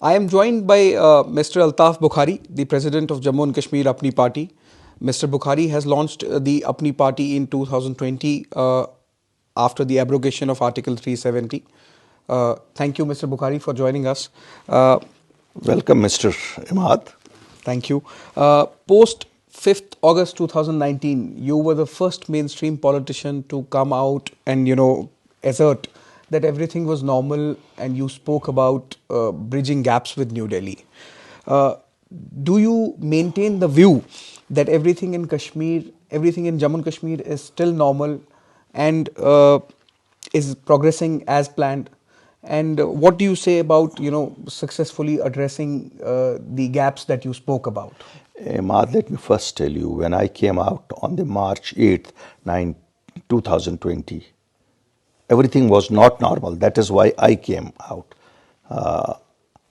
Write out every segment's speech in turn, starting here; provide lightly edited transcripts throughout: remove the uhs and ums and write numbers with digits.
I am joined by Mr. Altaf Bukhari, the president of Jammu and Kashmir Apni Party. Mr. Bukhari has launched the Apni Party in 2020 after the abrogation of Article 370. Thank you, Mr. Bukhari, for joining us. Uh, Welcome, Mr. Imad. Thank you. Post 5th August 2019, you were the first mainstream politician to come out and, assert that everything was normal, and you spoke about bridging gaps with New Delhi. Uh, do you maintain the view that everything in Kashmir, everything in Jammu and Kashmir is still normal and is progressing as planned? And what do you say about successfully addressing the gaps that you spoke about? Imad, let me first tell you, when I came out on the March 8th, 2020, everything was not normal. That is why I came out.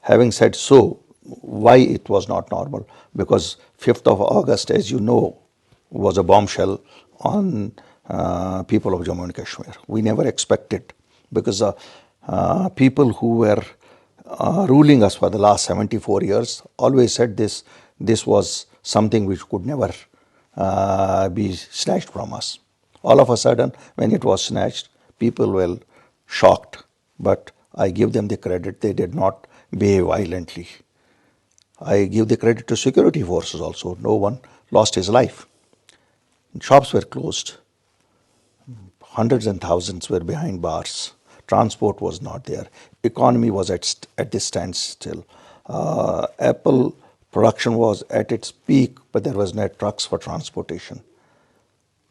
Having said so, why it was not normal? Because 5th of August, as you know, was a bombshell on people of Jammu and Kashmir. We never expected, because people who were ruling us for the last 74 years always said this was something which could never be snatched from us. All of a sudden, when it was snatched, people were shocked. But I give them the credit, they did not behave violently. I give the credit to security forces also. No one lost his life. Shops were closed. Hundreds and thousands were behind bars. Transport was not there. Economy was at this standstill. Apple production was at its peak, but there was no trucks for transportation.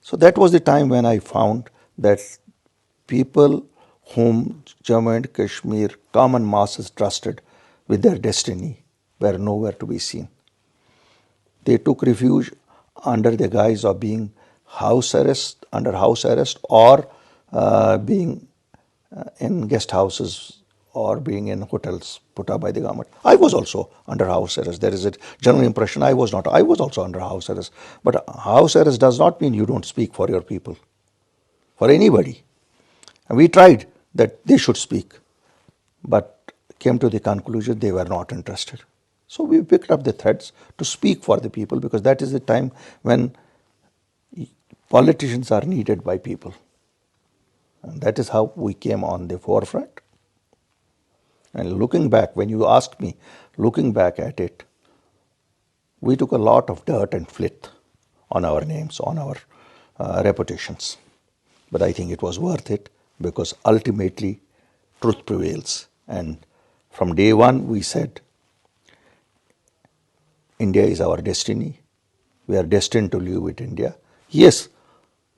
So that was the time when I found that people whom Jammu and Kashmir common masses trusted with their destiny were nowhere to be seen. They took refuge under the guise of being under house arrest, or being in guest houses, or being in hotels put up by the government. I was also under house arrest. There is a general impression I was not. I was also under house arrest. But house arrest does not mean you don't speak for your people, for anybody. And we tried that they should speak, but came to the conclusion they were not interested. So we picked up the threads to speak for the people, because that is the time when politicians are needed by people. And that is how we came on the forefront. And looking back, when you ask me, looking back at it, we took a lot of dirt and flit on our names, on our reputations. But I think it was worth it, because ultimately truth prevails. And from day one we said, India is our destiny. We are destined to live with India. Yes,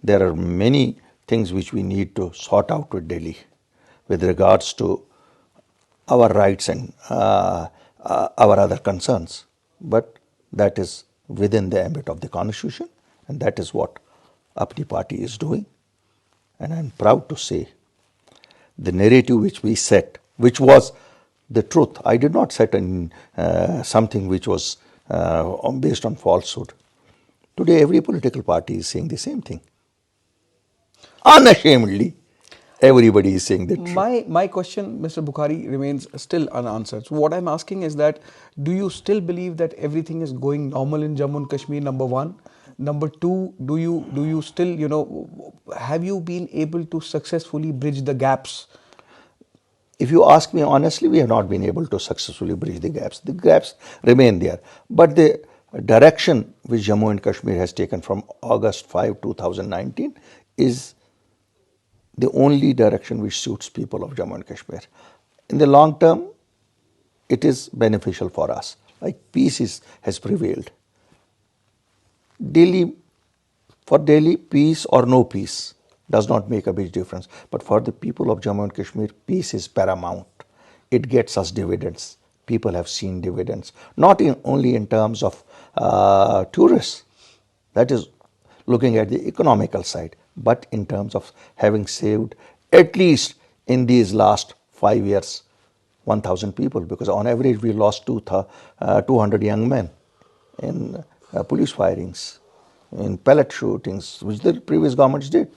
there are many things which we need to sort out with Delhi with regards to our rights and our other concerns. But that is within the ambit of the Constitution, and that is what Apni Party is doing. And I'm proud to say the narrative which we set, which was the truth. I did not set something which was based on falsehood. Today, every political party is saying the same thing. Unashamedly, everybody is saying the truth. My question, Mr. Bukhari, remains still unanswered. So what I'm asking is that, do you still believe that everything is going normal in Jammu and Kashmir, number one? Number two, do you still, have you been able to successfully bridge the gaps? If you ask me honestly, we have not been able to successfully bridge the gaps. The gaps remain there. But the direction which Jammu and Kashmir has taken from August 5, 2019 is the only direction which suits people of Jammu and Kashmir. In the long term, it is beneficial for us. Like peace has prevailed. For Delhi, peace or no peace does not make a big difference. But for the people of Jammu and Kashmir, peace is paramount. It gets us dividends. People have seen dividends, not only in terms of tourists, that is looking at the economical side, but in terms of having saved, at least in these last 5 years, 1,000 people, because on average we lost 200 young men in police firings, in pellet shootings, which the previous governments did.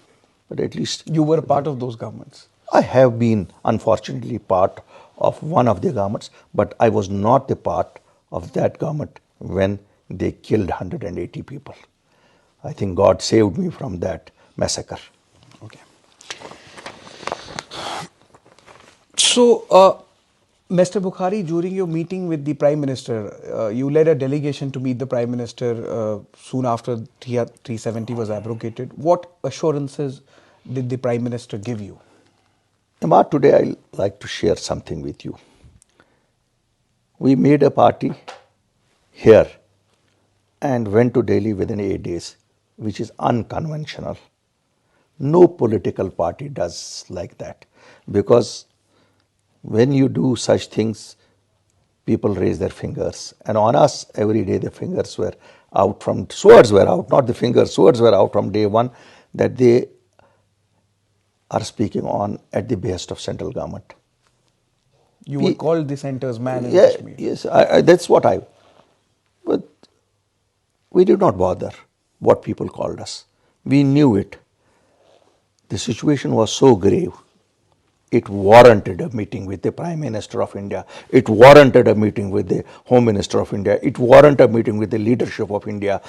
But at least You were a part of those governments. I have been unfortunately part of one of the governments, but I was not the part of that government when they killed 180 people. I think God saved me from that massacre. Okay. So, Mr. Bukhari, during your meeting with the Prime Minister, you led a delegation to meet the Prime Minister soon after 370 was abrogated. What assurances did the Prime Minister give you? Imad, today I'd like to share something with you. We made a party here and went to Delhi within 8 days, which is unconventional. No political party does like that, because when you do such things, people raise their fingers. And on us, every day the fingers were out from, swords were out, not the fingers, swords were out from day one, that they are speaking on at the behest of central government. You were called the center's man in Yeah, Kashmir. yes, that's what I. But we did not bother what people called us. We knew it. The situation was so grave. It warranted a meeting with the Prime Minister of India. It warranted a meeting with the Home Minister of India. It warranted a meeting with the leadership of India,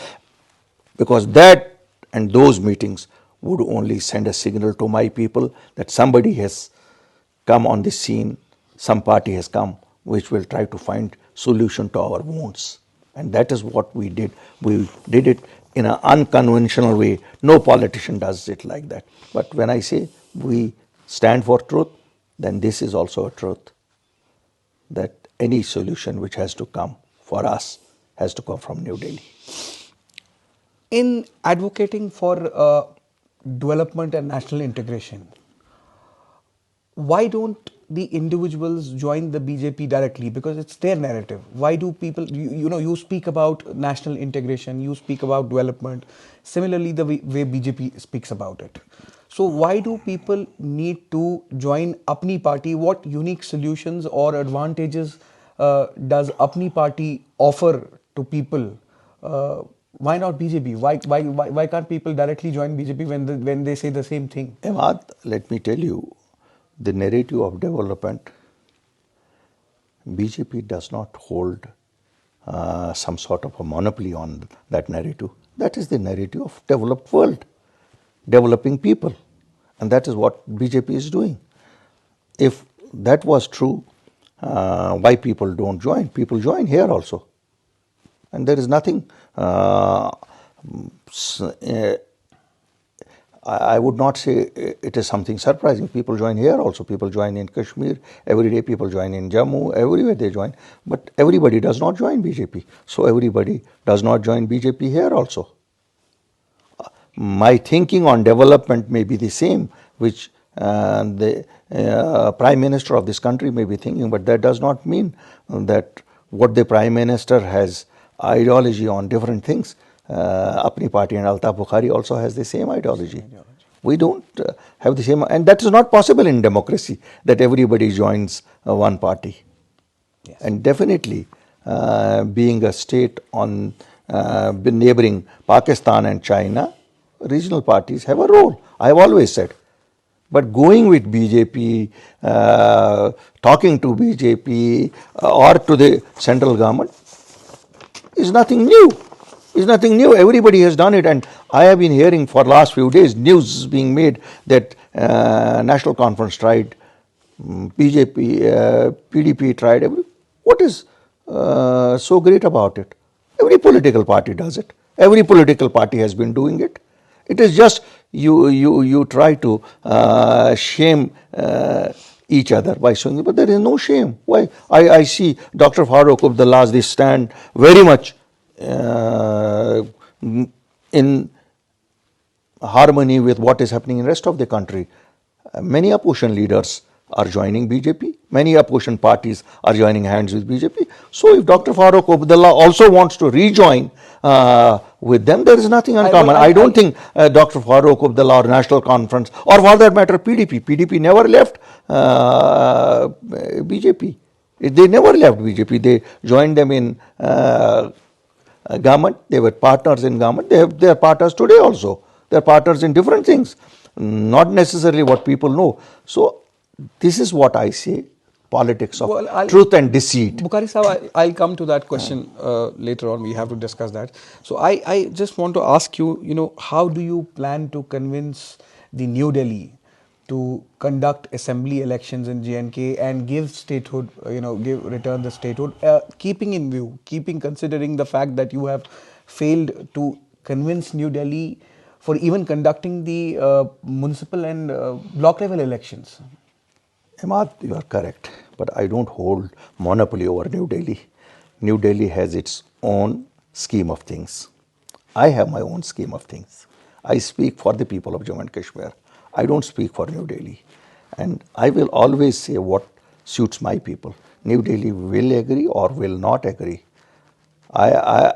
because that and those meetings would only send a signal to my people that somebody has come on the scene, some party has come which will try to find solution to our wounds. And that is what we did. We did it in an unconventional way. No politician does it like that. But when I say we stand for truth, then this is also a truth, that any solution which has to come for us has to come from New Delhi. In advocating for development and national integration, why don't the individuals join the BJP directly? Because it's their narrative. Why do people, you speak about national integration, you speak about development, similarly the way BJP speaks about it. So why do people need to join Apni party? What unique solutions or advantages does Apni party offer to people? Why not BJP? Why can't people directly join BJP when they say the same thing? Ahmad, let me tell you, the narrative of development, BJP does not hold some sort of a monopoly on that narrative. That is the narrative of developed world, developing people. And that is what BJP is doing. If that was true, why people don't join? People join here also. And there is nothing, I would not say it is something surprising. People join here also. People join in Kashmir. Every day people join in Jammu. Everywhere they join. But everybody does not join BJP. So everybody does not join BJP here also. My thinking on development may be the same, which the Prime Minister of this country may be thinking, but that does not mean that what the Prime Minister has ideology on different things. Apni party and Altaf Bukhari also has the same ideology. We don't have the same, and that is not possible in democracy, that everybody joins one party. Yes. And definitely, being a state on neighboring Pakistan and China, regional parties have a role. I have always said. But going with BJP, talking to BJP or to the central government is nothing new. Is nothing new. Everybody has done it, and I have been hearing for last few days news is being made that National Conference tried, BJP, PDP tried. What is so great about it? Every political party does it. Every political party has been doing it. It is just you try to shame each other by showing it, but there is no shame. Why? I see Dr. Farooq Abdullah's they stand very much in harmony with what is happening in the rest of the country. Many opposition leaders are joining BJP. Many opposition parties are joining hands with BJP. So if Dr. Farooq Abdullah also wants to rejoin with them, there is nothing uncommon. I don't think Dr. Farooq Abdullah or National Conference, or for that matter PDP never left BJP. They never left BJP. They joined them in government. They were partners in government. They are partners today also. They are partners in different things, not necessarily what people know. So This is what I say, politics of Well, I'll, truth and deceit. Bukhari Sahab, I'll come to that question later on. We have to discuss that. So I just want to ask you, how do you plan to convince the New Delhi to conduct assembly elections in JNK and give statehood, return the statehood, considering the fact that you have failed to convince New Delhi for even conducting the municipal and block level elections? Ahmad, you are correct, but I don't hold monopoly over New Delhi. New Delhi has its own scheme of things. I have my own scheme of things. I speak for the people of Jammu and Kashmir. I don't speak for New Delhi. And I will always say what suits my people. New Delhi will agree or will not agree. I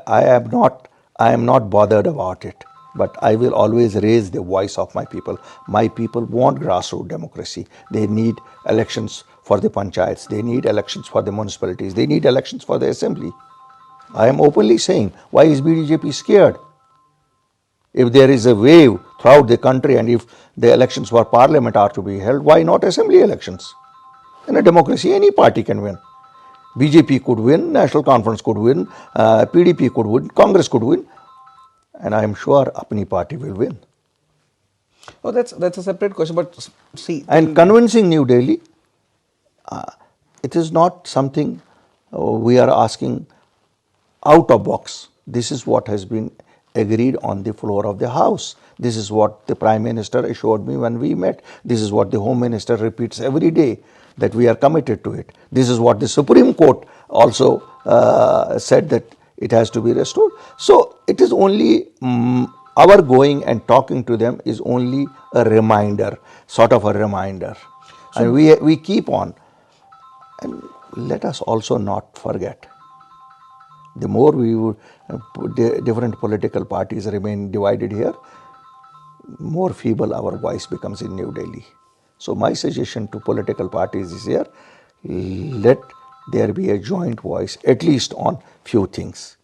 am not bothered about it, but I will always raise the voice of my people. My people want grassroots democracy. They need elections for the panchayats. They need elections for the municipalities. They need elections for the assembly. I am openly saying, why is BJP scared? If there is a wave throughout the country and if the elections for parliament are to be held, why not assembly elections? In a democracy, any party can win. BJP could win, National Conference could win, PDP could win, Congress could win, and I am sure Apni party will win. Oh, that's a separate question. But see, And convincing New Delhi, it is not something we are asking out of box. This is what has been agreed on the floor of the House. This is what the Prime Minister assured me when we met. This is what the Home Minister repeats every day, that we are committed to it. This is what the Supreme Court also said, that it has to be restored. So it is only our going and talking to them is only a reminder, sort of a reminder. And we keep on. And let us also not forget, the more we would, different political parties remain divided here, more feeble our voice becomes in New Delhi. So my suggestion to political parties is here, let there be a joint voice, at least on few things.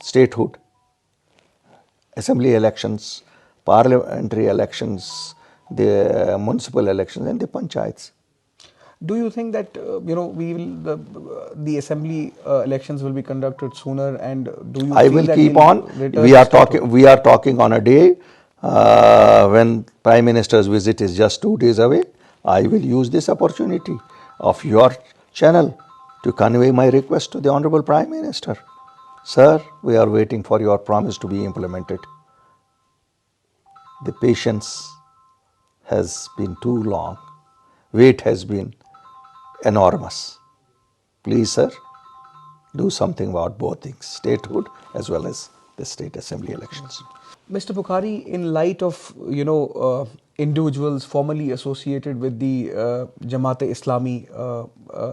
Statehood, assembly elections, parliamentary elections, the municipal elections and the panchayats. do you think that we will the assembly elections will be conducted sooner? And do you I feel will that keep we'll on. return the statehood? We are talking on a day when Prime Minister's visit is just 2 days away. I will use this opportunity of your channel to convey my request to the Honorable Prime Minister. Sir, we are waiting for your promise to be implemented. The patience has been too long. Wait has been enormous. Please, sir, do something about both things, statehood as well as the state assembly elections. Mr. Bukhari, in light of individuals formerly associated with the Jamaat-e-Islami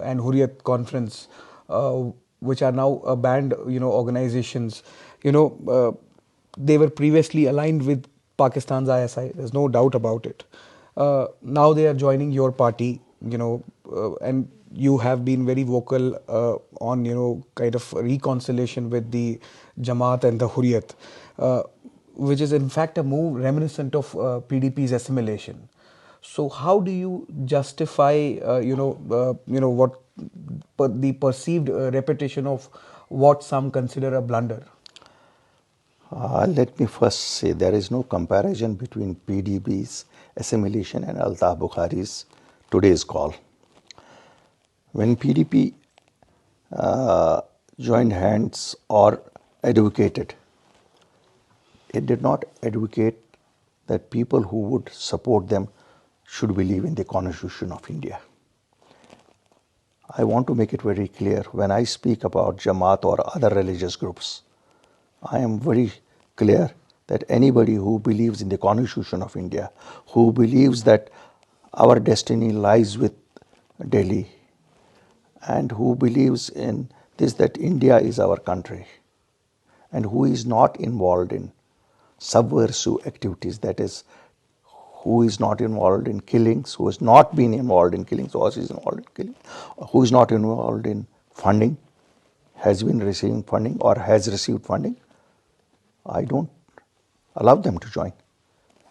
and Hurriyat Conference, which are now banned, organizations, they were previously aligned with Pakistan's ISI. There's no doubt about it. Now they are joining your party, and you have been very vocal on, kind of reconciliation with the Jamaat and the Hurriyat, which is in fact a move reminiscent of PDP's assimilation. So how do you justify, what the perceived repetition of what some consider a blunder? Let me first say there is no comparison between PDP's assimilation and Altaf Bukhari's today's call. When PDP joined hands or advocated, it did not advocate that people who would support them should believe in the Constitution of India. I want to make it very clear, when I speak about Jamaat or other religious groups, I am very clear that anybody who believes in the Constitution of India, who believes that our destiny lies with Delhi, and who believes in this, that India is our country, and who is not involved in subversive activities, that is, who is not involved in killings, who has not been involved in killings, or is involved in killing, who is not involved in funding, has been receiving funding or has received funding, I don't allow them to join.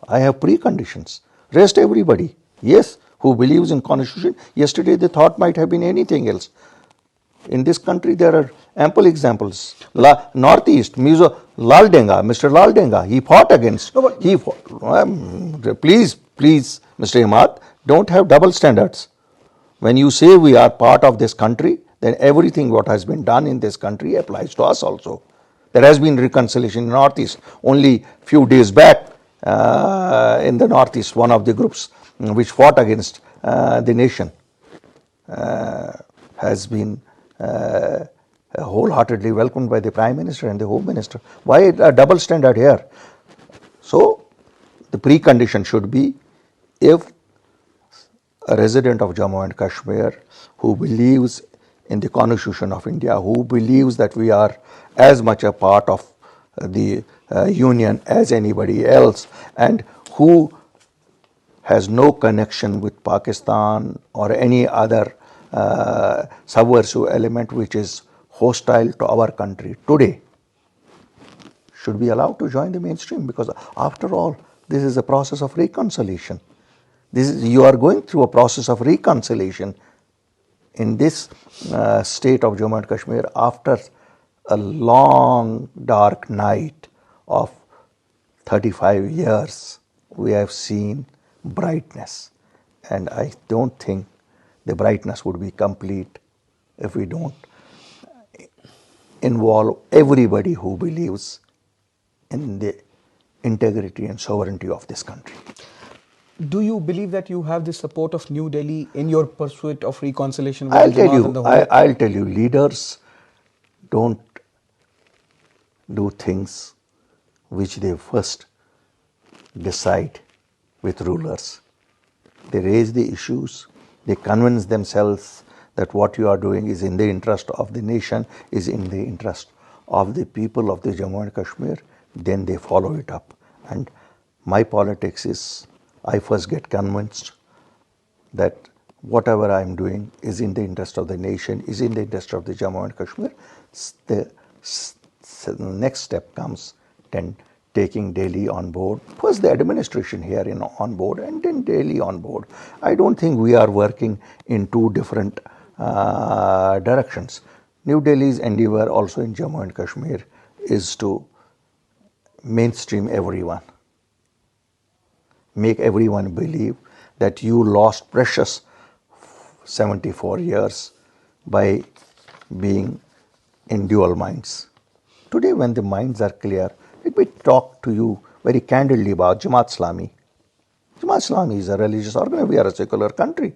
I have preconditions. Rest everybody. Yes, who believes in constitution. Yesterday the thought might have been anything else. In this country there are ample examples. Northeast, Mr. Lal Denga, he fought against. No, but He fought, please, Mr. Imad, don't have double standards. When you say we are part of this country, then everything what has been done in this country applies to us also. There has been reconciliation in Northeast. Only few days back, in the Northeast, one of the groups which fought against the nation has been wholeheartedly welcomed by the Prime Minister and the Home Minister. Why a double standard here? So, the precondition should be, if a resident of Jammu and Kashmir who believes in the Constitution of India, who believes that we are as much a part of the Union as anybody else, and who has no connection with Pakistan or any other subversive element which is hostile to our country today, should be allowed to join the mainstream, because after all, this is a process of reconciliation. You are going through a process of reconciliation in this state of Jammu and Kashmir after a long dark night of 35 years. We have seen brightness, and I don't think the brightness would be complete if we don't involve everybody who believes in the integrity and sovereignty of this country. do you believe that you have the support of New Delhi in your pursuit of reconciliation with I'll the tell Jamaat you, and the whole? I'll tell you, leaders don't do things which they first decide with rulers. They raise the issues, they convince themselves that what you are doing is in the interest of the nation, is in the interest of the people of the Jammu and Kashmir, then they follow it up. And my politics is, I first get convinced that whatever I am doing is in the interest of the nation, is in the interest of the Jammu and Kashmir. The next step comes then taking Delhi on board. First the administration here on board, and then Delhi on board. I don't think we are working in two different directions. New Delhi's endeavor also in Jammu and Kashmir is to mainstream everyone. Make everyone believe that you lost precious 74 years by being in dual minds. Today, when the minds are clear, let me talk to you very candidly about Jamaat Islami. Jamaat Islami is a religious organization. We are a secular country.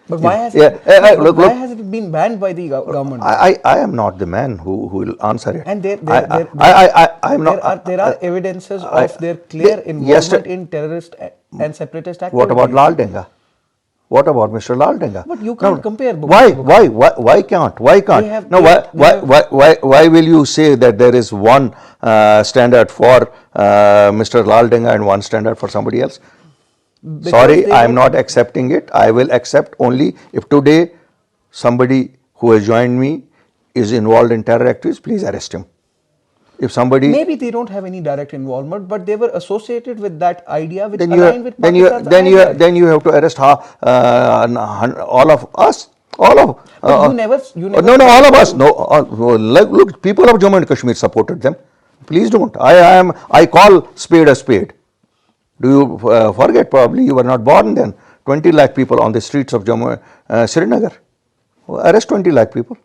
But why has Look, has it been banned by the government? I am not the man who will answer it. And I'm not. there are evidences of their clear involvement in terrorist and separatist activities. What about Lal Denga? What about Mr. Lal Denga? But you can't compare. Why can't? Why will you say that there is one standard for Mr. Lal Denga and one standard for somebody else? Because sorry, I am not accepting it. I will accept only if today somebody who has joined me is involved in terror activities, please arrest him. If somebody, maybe they don't have any direct involvement, but they were associated with that idea which then aligned with Pakistan's ideas. then you have to arrest all of us. All of But you never no, all of us. No, look, people of Jammu and Kashmir supported them. Please don't. I call spade a spade. Do you forget? Probably you were not born then. 20 lakh people on the streets of Jammu, Srinagar. Arrest 20 lakh people.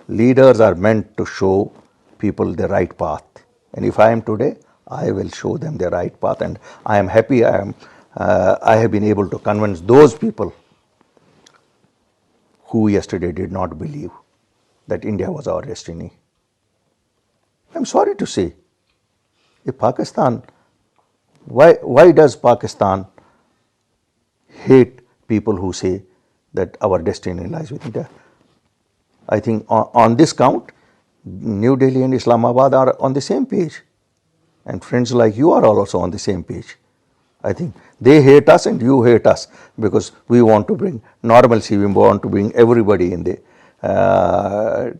Leaders are meant to show people the right path. And if I am today, I will show them the right path. And I am happy I have been able to convince those people who yesterday did not believe that India was our destiny. I am sorry to say, if Pakistan, why does Pakistan hate people who say that our destiny lies with India? I think on this count, New Delhi and Islamabad are on the same page. And friends like you are also on the same page. I think they hate us and you hate us because we want to bring normalcy, we want to bring everybody in the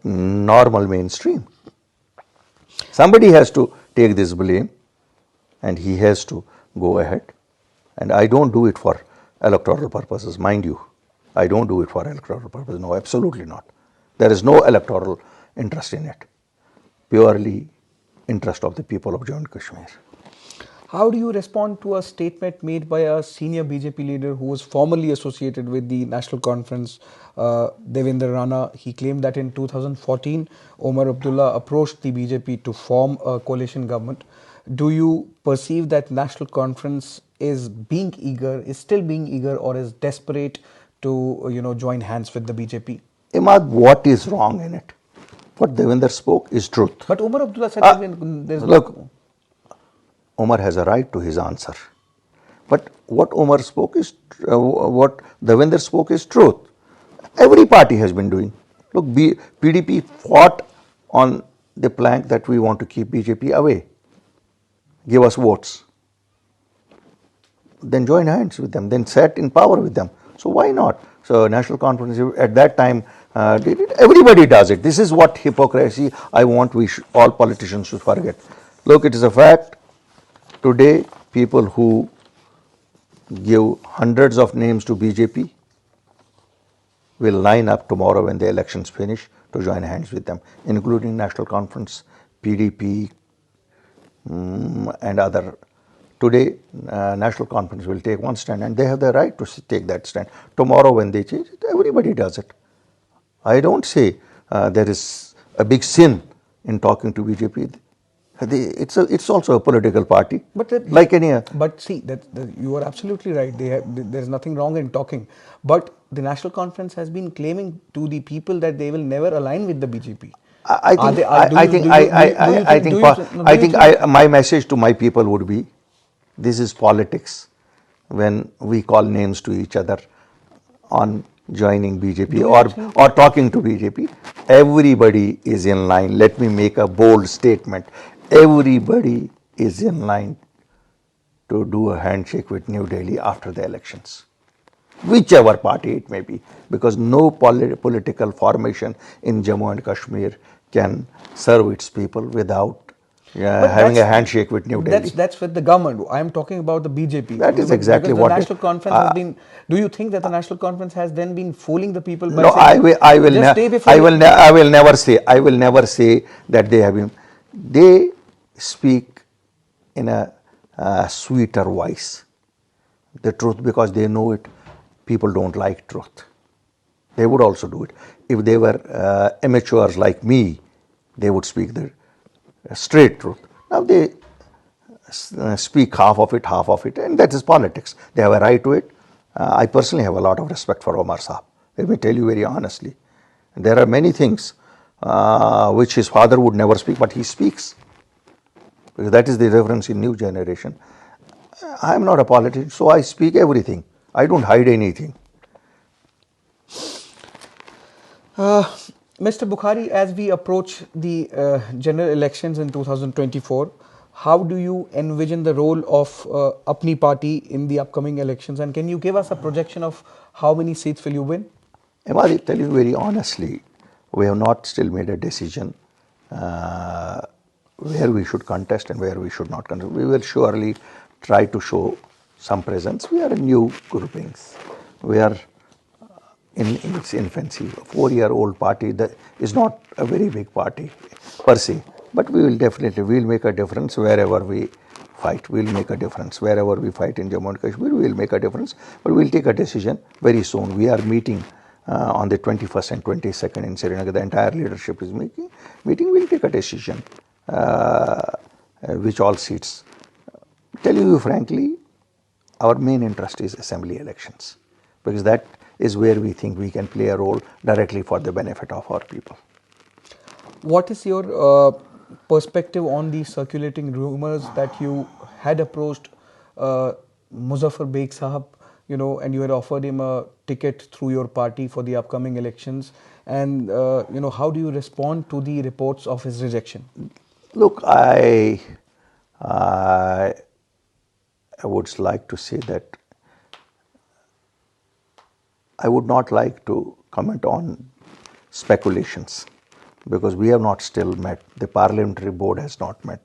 normal mainstream. Somebody has to take this blame and he has to go ahead. And I don't do it for electoral purposes, mind you. I don't do it for electoral purposes. No, absolutely not. There is no electoral interest in it. Purely interest of the people of Jammu and Kashmir. How do you respond to a statement made by a senior BJP leader who was formerly associated with the National Conference, Devendra Rana? He claimed that in 2014, Omar Abdullah approached the BJP to form a coalition government. Do you perceive that National Conference is still being eager, or is desperate to join hands with the BJP? Imad, what is wrong in it? What Devendra spoke is truth. But Omar Abdullah said Uh, that there's look, no. Omar has a right to his answer. But what Omar spoke is, what Devendra spoke is truth. Every party has been doing. Look, PDP fought on the plank that we want to keep BJP away. Give us votes. Then join hands with them. Then sat in power with them. So why not? So National Conference at that time did it. Everybody does it. This is what hypocrisy I want all politicians should forget. Look, it is a fact. Today, people who give hundreds of names to BJP will line up tomorrow when the elections finish to join hands with them, including National Conference, PDP, and other. Today, National Conference will take one stand, and they have the right to take that stand. Tomorrow, when they change it, everybody does it. I don't say there is a big sin in talking to BJP. It's also a political party, like any. But see, you are absolutely right. There's nothing wrong in talking. But the National Conference has been claiming to the people that they will never align with the BJP. My message to my people would be, this is politics. When we call names to each other on joining BJP or talking to BJP, everybody is in line. Let me make a bold statement. Everybody is in line to do a handshake with New Delhi after the elections, whichever party it may be, because no political formation in Jammu and Kashmir can serve its people without having a handshake with New Delhi. That's with the government. I am talking about the BJP. That is exactly because what the National Conference has been. Do you think that the National Conference has then been fooling the people by no, saying, I will never say that they have been. They speak in a sweeter voice, the truth, because they know it. People don't like truth. They would also do it. If they were amateurs like me, they would speak the straight truth. Now they speak half of it, and that is politics. They have a right to it. I personally have a lot of respect for Omar Saab. Let me tell you very honestly. There are many things which his father would never speak, but he speaks. Because that is the difference in new generation. I am not a politician, so I speak everything. I don't hide anything. Mr. Bukhari, as we approach the general elections in 2024, how do you envision the role of Apni Party in the upcoming elections? And can you give us a projection of how many seats will you win? I tell you very honestly, we have not still made a decision where we should contest and where we should not contest. We will surely try to show some presence. We are a new groupings. We are in its infancy. A 4-year-old party that is not a very big party per se, but we will make a difference wherever we fight. We will make a difference wherever we fight in Jammu and Kashmir. We will make a difference, but we will take a decision very soon. We are meeting on the 21st and 22nd in Srinagar. The entire leadership is meeting. We will take a decision which all seats. Tell you frankly, our main interest is assembly elections, because that is where we think we can play a role directly for the benefit of our people. What is your perspective on the circulating rumors that you had approached Muzaffar Beg Sahab, and you had offered him a ticket through your party for the upcoming elections? And, how do you respond to the reports of his rejection? Look, I would like to say that I would not like to comment on speculations, because we have not still met. The parliamentary board has not met.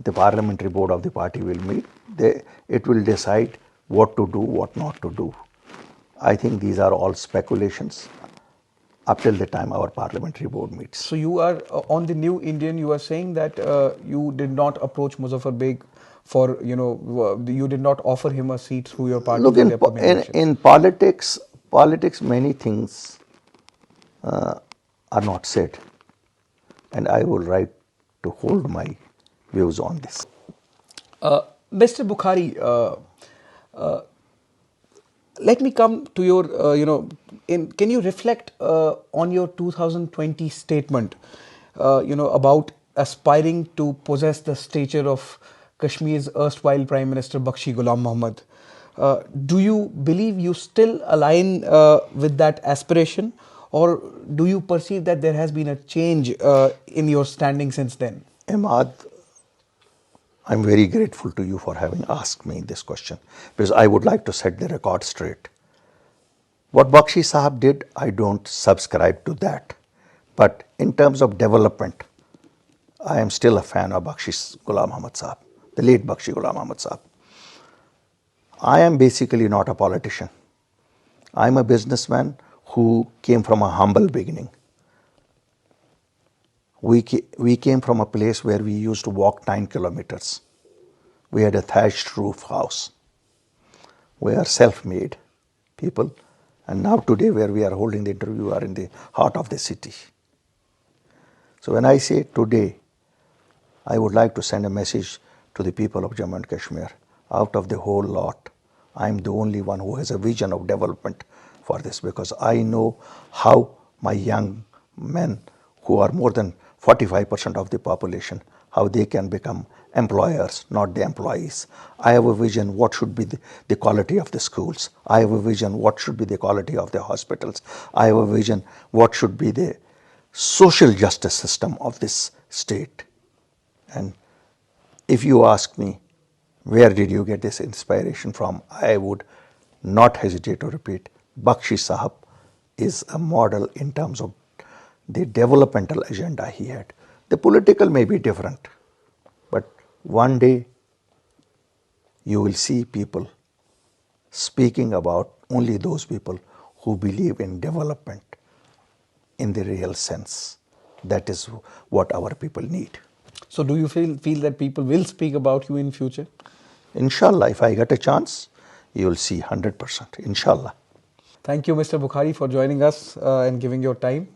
The parliamentary board of the party will meet. It will decide what to do, what not to do. I think these are all speculations up till the time our parliamentary board meets. So you are on the New Indian. You are saying that you did not approach Muzaffar Beg for you did not offer him a seat through your party Look, for the upcoming elections. in politics, many things are not said, and I will right to hold my views on this. Mr. Bukhari, let me come to your, can you reflect on your 2020 statement, about aspiring to possess the stature of Kashmir's erstwhile Prime Minister Bakshi Ghulam Muhammad? Do you believe you still align with that aspiration, or do you perceive that there has been a change in your standing since then? Ahmad, I'm very grateful to you for having asked me this question, because I would like to set the record straight. What Bakshi Sahab did, I don't subscribe to that. But in terms of development, I am still a fan of Bakshi Ghulam Muhammad Sahab, the late Bakshi Ghulam Muhammad Sahab. I am basically not a politician. I am a businessman who came from a humble beginning. We came from a place where we used to walk 9 kilometers. We had a thatched roof house. We are self-made people. And now today where we are holding the interview, we are in the heart of the city. So when I say today, I would like to send a message to the people of Jammu and Kashmir. Out of the whole lot, I am the only one who has a vision of development for this, because I know how my young men, who are more than 45% of the population, how they can become employers, not the employees. I have a vision what should be the quality of the schools. I have a vision what should be the quality of the hospitals. I have a vision what should be the social justice system of this state. And if you ask me, where did you get this inspiration from? I would not hesitate to repeat, Bakshi Sahab is a model in terms of the developmental agenda he had. The political may be different, but one day you will see people speaking about only those people who believe in development in the real sense. That is what our people need. So do you feel that people will speak about you in future? Inshallah, if I get a chance, you will see 100%. Inshallah. Thank you, Mr. Bukhari, for joining us and giving your time.